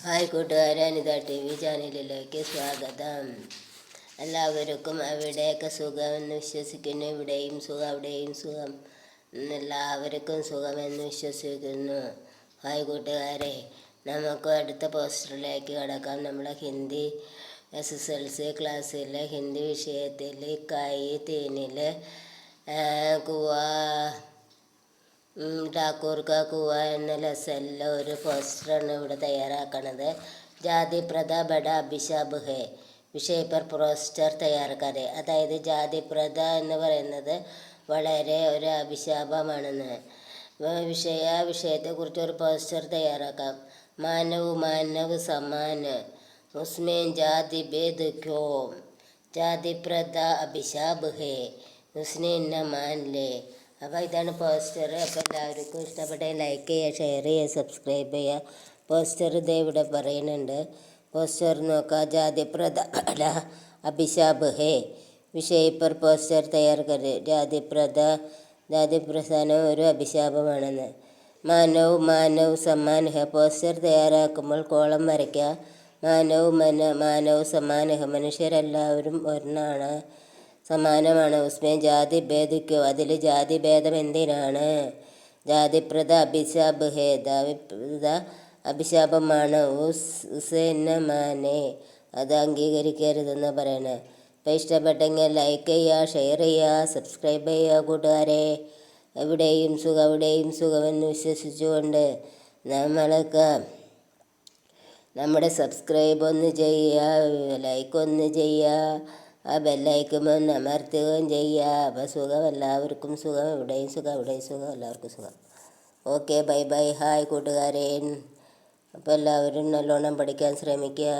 Hi കൂട്ടുകാരെ, Anitha TV ചാനലിലേക്ക് സ്വാഗതം. എല്ലാവർക്കും അവിടെയൊക്കെ സുഖമെന്ന് വിശ്വസിക്കുന്നു. ഇവിടെയും സുഖം, അവിടെയും സുഖം, എല്ലാവർക്കും സുഖമെന്ന് വിശ്വസിക്കുന്നു. ഹായ് കൂട്ടുകാരെ, നമുക്ക് അടുത്ത പോസ്റ്ററിലേക്ക് കടക്കാം. നമ്മളെ ഹിന്ദി SSLC ക്ലാസ്സിലെ ഹിന്ദി വിഷയത്തിൽ കായി തീനിൽ ഠാക്കൂർ കാ കുവ എന്ന ലെസണിലെ ഒരു പോസ്റ്ററാണ് ഇവിടെ തയ്യാറാക്കണത്. ജാതി പ്രഥ ബഡ അഭിശാപ് ഹേ വിഷയ പർ പോസ്റ്റർ തയ്യാറാക്കാതെ. അതായത് ജാതി പ്രഥ എന്ന് പറയുന്നത് വളരെ ഒരു അഭിശാപമാണെന്ന്. വിഷയത്തെക്കുറിച്ച് ഒരു പോസ്റ്റർ തയ്യാറാക്കാം. മാനവ് സമാന് ഉസ്മേൻ ജാതി ഭേദ് ക്യോ, ജാതി പ്രഥ അഭിശാപ് ഹേ ഉസ്നെ ന മാൻ ലേ. അപ്പോൾ ഇതാണ് പോസ്റ്റർ. അപ്പോൾ എല്ലാവർക്കും ഇഷ്ടപ്പെട്ട ലൈക്ക് ചെയ്യുക, ഷെയർ ചെയ്യുക, സബ്സ്ക്രൈബ് ചെയ്യുക. പോസ്റ്റർ ഇതേ ഇവിടെ പറയുന്നുണ്ട്. പോസ്റ്റർ നോക്കുക. ജാതി പ്രഥ അഭിശാപ് ഹേ വിഷയ പർ പോസ്റ്റർ തയ്യാറാക്കരുത്. ജാതി പ്രസ്ഥാനം ഒരു അഭിശാപമാണെന്ന്. മാനവ് സമ്മാൻ ഹെ. പോസ്റ്റർ തയ്യാറാക്കുമ്പോൾ കോളം വരയ്ക്കുക. മാനവ് സമ്മാൻ ഹെ, മനുഷ്യരെല്ലാവരും ഒന്നാണ്, സമാനമാണ്. ഉസ്മേ ജാതി ഭേദ് ക്യോ, അതിൽ ജാതി ഭേദം എന്തിനാണ്. ജാതി പ്രഥ അഭിശാപ് ഹേ, അഭിശാപമാണ്. ഉസേ ന മാനെ, അത് അംഗീകരിക്കരുതെന്ന് പറയണേ. അപ്പോൾ ഇഷ്ടപ്പെട്ടെങ്കിൽ ലൈക്ക് ചെയ്യുക, ഷെയർ ചെയ്യുക, സബ്സ്ക്രൈബ് ചെയ്യുക കൂട്ടുകാരെ. എവിടെയും സുഖമെന്ന് വിശ്വസിച്ചുകൊണ്ട് നമ്മൾക്ക് നമ്മുടെ സബ്സ്ക്രൈബ് ഒന്ന് ചെയ്യുക, ലൈക്ക് ഒന്ന് ചെയ്യുക, ആ ബെല്ലൈക്കൺ ഒന്ന് അമർത്തുകയും ചെയ്യുക. അപ്പോൾ സുഖം, എല്ലാവർക്കും സുഖം. എവിടെയും സുഖം, എല്ലാവർക്കും സുഖം. Okay, by. ഹായ് കൂട്ടുകാരെ. അപ്പോൾ എല്ലാവരും നല്ലോണം പഠിക്കാൻ ശ്രമിക്കുക.